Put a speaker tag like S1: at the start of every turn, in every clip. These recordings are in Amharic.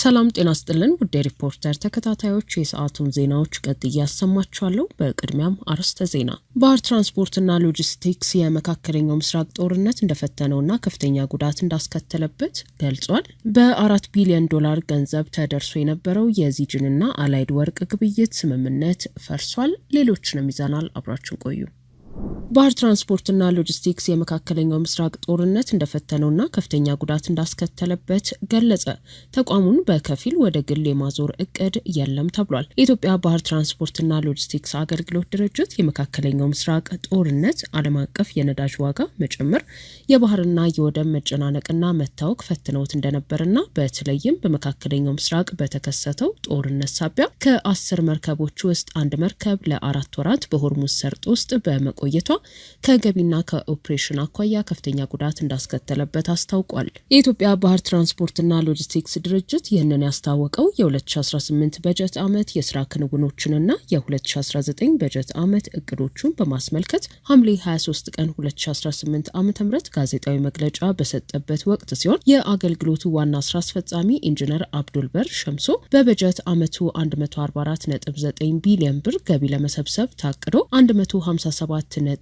S1: ሰላም ጤና ይስጥልን ውድ ሪፖርተር ተከታታዮች የሰዓቱን ዜናዎች ቀጥዬ ያሰማችኋለሁ። በቅድሚያም አርዕስተ ዜና። ባህር ትራንስፖርትና ሎጂስቲክስ የመካከለኛው ምስራቅ ጦርነት እንደፈተነውና ከፍተኛ ጉዳት እንዳስከተለበት ገልጿል። በ4 ቢሊዮን ዶላር ገንዘብ ተደርሶ የነበረው የዚጅንና አላይድ ወርቅ ግብይት ስምምነት ፈርሷል። ሌሎችንም ይዘናል። አብራችን ቆዩ። ባህር ትራንስፖርትና ሎጂስቲክስ የመካከለኛው ምስራቅ ጦርነት እንደፈተነውና ከፍተኛ ጉዳት እንዳስከተለበት ገለጸ። ተቋሙን በከፊል ወደ ግል የማዞር እቅድ የለም ተብሏል። የኢትዮጵያ ባህር ትራንስፖርትና ሎጂስቲክስ አገልግሎት ድርጅት የመካከለኛው ምስራቅ ጦርነት ዓለም አቀፍ የነዳጅ ዋጋ መጨመር፣ የባህርና የወደብ መጨናነቅና መታወክ ፈትነውት እንደነበርና በተለይም በመካከለኛው ምስራቅ በተከሰተው ጦርነት ሳቢያ ከ10 መርከቦች ውስጥ አንድ መርከብ ለ4 ወራት በሆርሙዝ ሰርጥ ውስጥ በመቆየቷ ከገቢና ከኦፕሬሽን አኳያ ከፍተኛ ጉዳት እንዳስከተለበት አስታውቋል። የኢትዮጵያ ባህር ትራንስፖርትና ሎጂስቲክስ ድርጅት ይህንን ያስታወቀው የ2018 በጀት ዓመት የስራ ክንውኖችንና የ2019 በጀት ዓመት እቅዶቹን በማስመልከት ሐምሌ 23 ቀን 2018 ዓ.ም ጋዜጣዊ መግለጫ በሰጠበት ወቅት ሲሆን የአገልግሎቱ ዋና ስራ አስፈጻሚ ኢንጂነር አብዱልበር ሸምሶ በበጀት ዓመቱ 144.9 ቢሊዮን ብር ገቢ ለመሰብሰብ ታቅዶ 157.5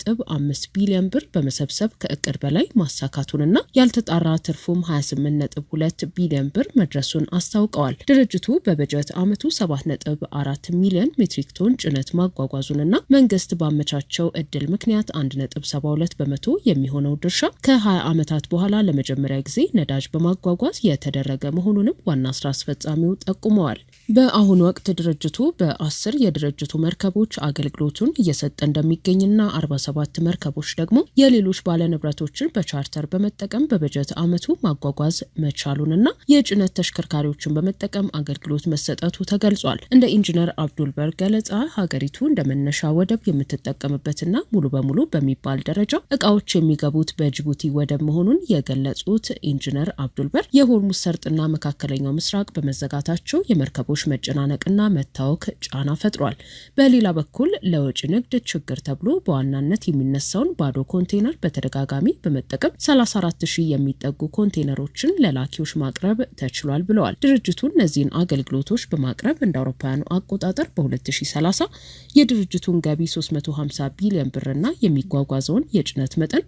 S1: ቢሊዮን ብር በመሰብሰብ ከእቅድ በላይ ማሳካቱንና ያልተጣራ ትርፉም 28.2 ቢሊዮን ብር መድረሱን አስታውቀዋል። ድርጅቱ በበጀት ዓመቱ 7.4 ሚሊዮን ሜትሪክ ቶን ጭነት ማጓጓዙንና መንግስት ባመቻቸው እድል ምክንያት 1.72 በመቶ የሚሆነው ድርሻ ከ20 ዓመታት በኋላ ለመጀመሪያ ጊዜ ነዳጅ በማጓጓዝ የተደረገ መሆኑንም ዋና ስራ አስፈጻሚው ጠቁመዋል። በአሁኑ ወቅት ድርጅቱ በ10 የድርጅቱ መርከቦች አገልግሎቱን እየሰጠ እንደሚገኝና 47 መርከቦች ደግሞ የሌሎች ባለንብረቶችን በቻርተር በመጠቀም በበጀት ዓመቱ ማጓጓዝ መቻሉንና የጭነት ተሽከርካሪዎችን በመጠቀም አገልግሎት መሰጠቱ ተገልጿል። እንደ ኢንጂነር አብዱልበር ገለጻ ሀገሪቱ እንደ መነሻ ወደብ የምትጠቀምበትና ሙሉ በሙሉ በሚባል ደረጃ እቃዎች የሚገቡት በጅቡቲ ወደብ መሆኑን የገለጹት ኢንጂነር አብዱልበር የሆርሙዝ ሰርጥና መካከለኛው ምስራቅ በመዘጋታቸው የመርከቦች መጨናነቅና መታወክ ጫና ፈጥሯል። በሌላ በኩል ለወጪ ንግድ ችግር ተብሎ በዋናነት የሚነሳውን ባዶ ኮንቴነር በተደጋጋሚ በመጠቀም 34,000 የሚጠጉ ኮንቴነሮችን ለላኪዎች ማቅረብ ተችሏል ብለዋል። ድርጅቱ እነዚህን አገልግሎቶች በማቅረብ እንደ አውሮፓውያኑ አቆጣጠር በ2030 የድርጅቱን ገቢ 350 ቢሊዮን ብርና የሚጓጓዘውን የጭነት መጠን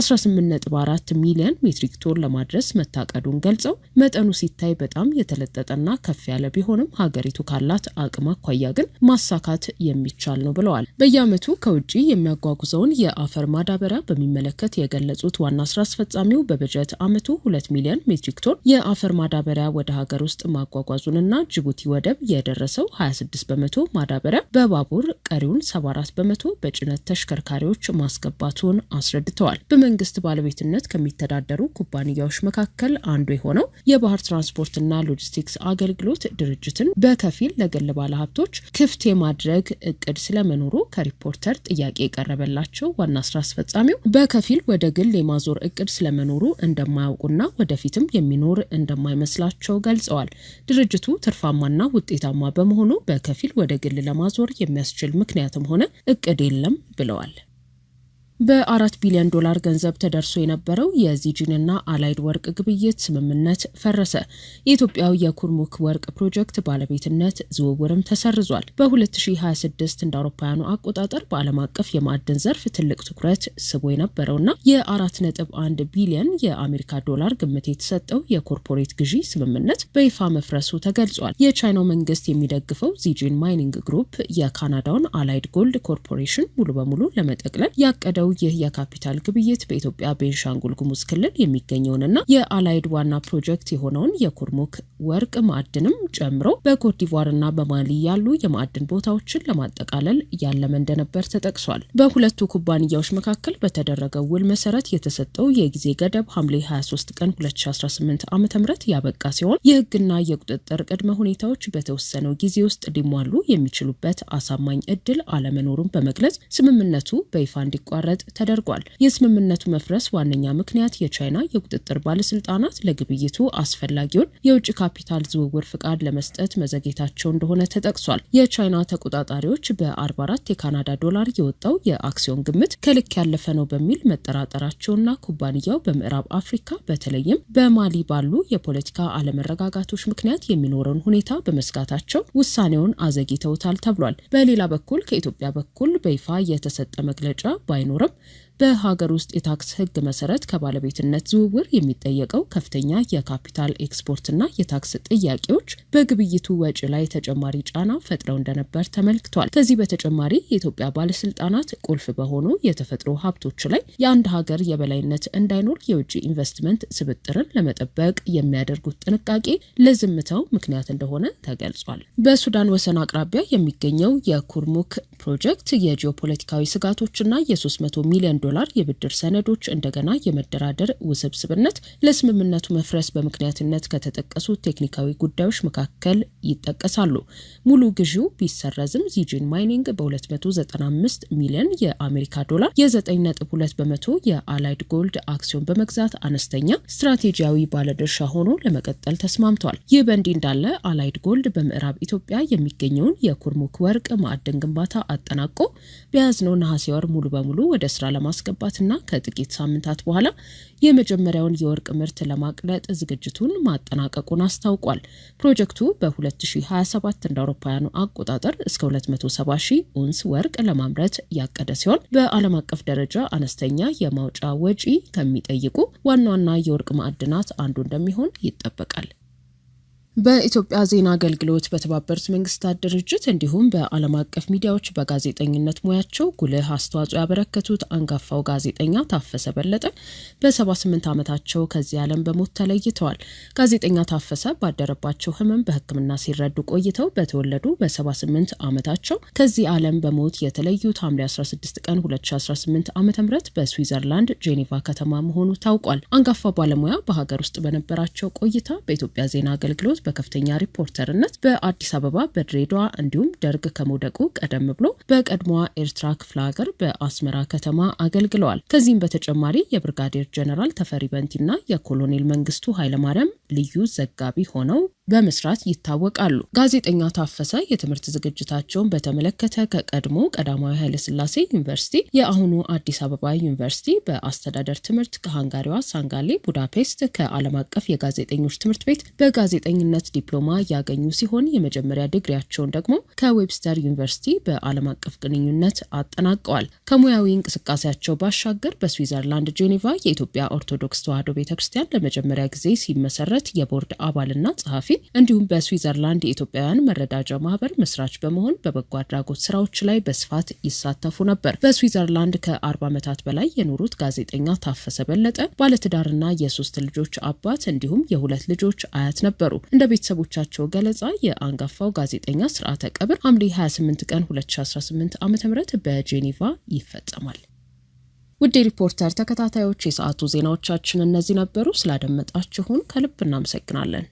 S1: 18.4 ሚሊዮን ሜትሪክ ቶን ለማድረስ መታቀዱን ገልጸው መጠኑ ሲታይ በጣም የተለጠጠና ከፍ ያለ ቢሆንም ሀገሪቱ ካላት አቅም አኳያ ግን ማሳካት የሚቻል ነው ብለዋል። በየዓመቱ ከውጪ የሚያጓጉዘውን የአፈር ማዳበሪያ በሚመለከት የገለጹት ዋና ስራ አስፈጻሚው በበጀት ዓመቱ 2 ሚሊዮን ሜትሪክ ቶን የአፈር ማዳበሪያ ወደ ሀገር ውስጥ ማጓጓዙንና ጅቡቲ ወደብ የደረሰው 26 በመቶ ማዳበሪያ በባቡር ቀሪውን 74 በመቶ በጭነት ተሽከርካሪዎች ማስገባቱን አስረድተዋል። በመንግስት ባለቤትነት ከሚተዳደሩ ኩባንያዎች መካከል አንዱ የሆነው የባህር ትራንስፖርትና ሎጂስቲክስ አገልግሎት ድርጅትን በከፊል ለግል ባለሀብቶች ክፍት የማድረግ እቅድ ስለመኖሩ ከሪፖርተር ጥያቄ የቀረበላቸው ዋና ስራ አስፈጻሚው በከፊል ወደ ግል የማዞር እቅድ ስለመኖሩ እንደማያውቁና ወደፊትም የሚኖር እንደማይመስላቸው ገልጸዋል። ድርጅቱ ትርፋማና ውጤታማ በመሆኑ በከፊል ወደ ግል ለማዞር የሚያስችል ምክንያትም ሆነ እቅድ የለም ብለዋል። በ4 ቢሊዮን ዶላር ገንዘብ ተደርሶ የነበረው የዚጅንና አላይድ ወርቅ ግብይት ስምምነት ፈረሰ። የኢትዮጵያው የኩርሙክ ወርቅ ፕሮጀክት ባለቤትነት ዝውውርም ተሰርዟል። በ2026 እንደ አውሮፓውያኑ አቆጣጠር በዓለም አቀፍ የማዕድን ዘርፍ ትልቅ ትኩረት ስቦ የነበረውና የ4.1 ቢሊዮን የአሜሪካ ዶላር ግምት የተሰጠው የኮርፖሬት ግዢ ስምምነት በይፋ መፍረሱ ተገልጿል። የቻይናው መንግስት የሚደግፈው ዚጂን ማይኒንግ ግሩፕ የካናዳውን አላይድ ጎልድ ኮርፖሬሽን ሙሉ በሙሉ ለመጠቅለል ያቀደው ይህ የካፒታል ግብይት በኢትዮጵያ ቤንሻንጉል ጉሙዝ ክልል የሚገኘውንና የአላይድ ዋና ፕሮጀክት የሆነውን የኩርሙክ ወርቅ ማዕድንም ጨምሮ በኮትዲቯርና በማሊ ያሉ የማዕድን ቦታዎችን ለማጠቃለል ያለመ እንደነበር ተጠቅሷል። በሁለቱ ኩባንያዎች መካከል በተደረገው ውል መሰረት የተሰጠው የጊዜ ገደብ ሐምሌ 23 ቀን 2018 ዓ.ም ያበቃ ሲሆን የህግና የቁጥጥር ቅድመ ሁኔታዎች በተወሰነው ጊዜ ውስጥ ሊሟሉ የሚችሉበት አሳማኝ እድል አለመኖሩን በመግለጽ ስምምነቱ በይፋ እንዲቋረጥ ተደርጓል። የስምምነቱ መፍረስ ዋነኛ ምክንያት የቻይና የቁጥጥር ባለስልጣናት ለግብይቱ አስፈላጊውን የውጭ የካፒታል ዝውውር ፍቃድ ለመስጠት መዘግየታቸው እንደሆነ ተጠቅሷል። የቻይና ተቆጣጣሪዎች በ44 የካናዳ ዶላር የወጣው የአክሲዮን ግምት ከልክ ያለፈ ነው በሚል መጠራጠራቸውና ኩባንያው በምዕራብ አፍሪካ በተለይም በማሊ ባሉ የፖለቲካ አለመረጋጋቶች ምክንያት የሚኖረውን ሁኔታ በመስጋታቸው ውሳኔውን አዘግይተውታል ተብሏል። በሌላ በኩል ከኢትዮጵያ በኩል በይፋ የተሰጠ መግለጫ ባይኖርም በሀገር ውስጥ የታክስ ሕግ መሰረት ከባለቤትነት ዝውውር የሚጠየቀው ከፍተኛ የካፒታል ኤክስፖርትና የታክስ ጥያቄዎች በግብይቱ ወጪ ላይ ተጨማሪ ጫና ፈጥረው እንደነበር ተመልክቷል። ከዚህ በተጨማሪ የኢትዮጵያ ባለስልጣናት ቁልፍ በሆኑ የተፈጥሮ ሀብቶች ላይ የአንድ ሀገር የበላይነት እንዳይኖር የውጭ ኢንቨስትመንት ስብጥርን ለመጠበቅ የሚያደርጉት ጥንቃቄ ለዝምታው ምክንያት እንደሆነ ተገልጿል። በሱዳን ወሰን አቅራቢያ የሚገኘው የኩርሙክ ፕሮጀክት የጂኦፖለቲካዊ ስጋቶችና የ300 ሚሊዮን ዶላር የብድር ሰነዶች እንደገና የመደራደር ውስብስብነት ለስምምነቱ መፍረስ በምክንያትነት ከተጠቀሱ ቴክኒካዊ ጉዳዮች መካከል ይጠቀሳሉ። ሙሉ ግዢው ቢሰረዝም ዚጂን ማይኒንግ በ295 ሚሊዮን የአሜሪካ ዶላር የ9.2 በመቶ የአላይድ ጎልድ አክሲዮን በመግዛት አነስተኛ ስትራቴጂያዊ ባለድርሻ ሆኖ ለመቀጠል ተስማምቷል። ይህ በእንዲህ እንዳለ አላይድ ጎልድ በምዕራብ ኢትዮጵያ የሚገኘውን የኩርሙክ ወርቅ ማዕድን ግንባታ አጠናቆ በያዝነው ነሐሴ ወር ሙሉ በሙሉ ወደ ስራ ለማስገባትና ከጥቂት ሳምንታት በኋላ የመጀመሪያውን የወርቅ ምርት ለማቅለጥ ዝግጅቱን ማጠናቀቁን አስታውቋል። ፕሮጀክቱ በ2027 እንደ አውሮፓውያኑ አቆጣጠር እስከ 270 ሺህ ኡንስ ወርቅ ለማምረት ያቀደ ሲሆን በዓለም አቀፍ ደረጃ አነስተኛ የማውጫ ወጪ ከሚጠይቁ ዋና ዋና የወርቅ ማዕድናት አንዱ እንደሚሆን ይጠበቃል። በኢትዮጵያ ዜና አገልግሎት በተባበሩት መንግስታት ድርጅት እንዲሁም በዓለም አቀፍ ሚዲያዎች በጋዜጠኝነት ሙያቸው ጉልህ አስተዋጽኦ ያበረከቱት አንጋፋው ጋዜጠኛ ታፈሰ በለጠ በ78 ዓመታቸው ከዚህ ዓለም በሞት ተለይተዋል። ጋዜጠኛ ታፈሰ ባደረባቸው ህመም በሕክምና ሲረዱ ቆይተው በተወለዱ በ78 ዓመታቸው ከዚህ ዓለም በሞት የተለዩት ሐምሌ 16 ቀን 2018 ዓ.ም በስዊዘርላንድ ጄኔቫ ከተማ መሆኑ ታውቋል። አንጋፋ ባለሙያ በሀገር ውስጥ በነበራቸው ቆይታ በኢትዮጵያ ዜና አገልግሎት በከፍተኛ ሪፖርተርነት በአዲስ አበባ፣ በድሬዳዋ እንዲሁም ደርግ ከመውደቁ ቀደም ብሎ በቀድሞዋ ኤርትራ ክፍለ ሀገር በአስመራ ከተማ አገልግለዋል። ከዚህም በተጨማሪ የብርጋዴር ጀነራል ተፈሪ በንቲና የኮሎኔል መንግስቱ ኃይለማርያም ልዩ ዘጋቢ ሆነው በመስራት ይታወቃሉ። ጋዜጠኛ ታፈሰ የትምህርት ዝግጅታቸውን በተመለከተ ከቀድሞ ቀዳማዊ ኃይለ ሥላሴ ዩኒቨርሲቲ የአሁኑ አዲስ አበባ ዩኒቨርሲቲ በአስተዳደር ትምህርት ከሃንጋሪዋ ሳንጋሌ ቡዳፔስት ከዓለም አቀፍ የጋዜጠኞች ትምህርት ቤት በጋዜጠኝነት ዲፕሎማ ያገኙ ሲሆን የመጀመሪያ ዲግሪያቸውን ደግሞ ከዌብስተር ዩኒቨርሲቲ በዓለም አቀፍ ግንኙነት አጠናቀዋል። ከሙያዊ እንቅስቃሴያቸው ባሻገር በስዊዘርላንድ ጄኔቫ የኢትዮጵያ ኦርቶዶክስ ተዋሕዶ ቤተክርስቲያን ለመጀመሪያ ጊዜ ሲመሰረት የቦርድ አባልና ጸሐፊ እንዲሁም በስዊዘርላንድ የኢትዮጵያውያን መረዳጃ ማህበር መስራች በመሆን በበጎ አድራጎት ስራዎች ላይ በስፋት ይሳተፉ ነበር። በስዊዘርላንድ ከ40 ዓመታት በላይ የኖሩት ጋዜጠኛ ታፈሰ በለጠ ባለትዳርና የ3 ልጆች አባት እንዲሁም የ2 ልጆች አያት ነበሩ። እንደ ቤተሰቦቻቸው ገለጻ የአንጋፋው ጋዜጠኛ ስርዓተ ቀብር ሐምሌ 28 ቀን 2018 ዓ.ም በጄኔቫ ይፈጸማል። ውድ ሪፖርተር ተከታታዮች የሰዓቱ ዜናዎቻችን እነዚህ ነበሩ። ስላደመጣችሁን ከልብ እናመሰግናለን።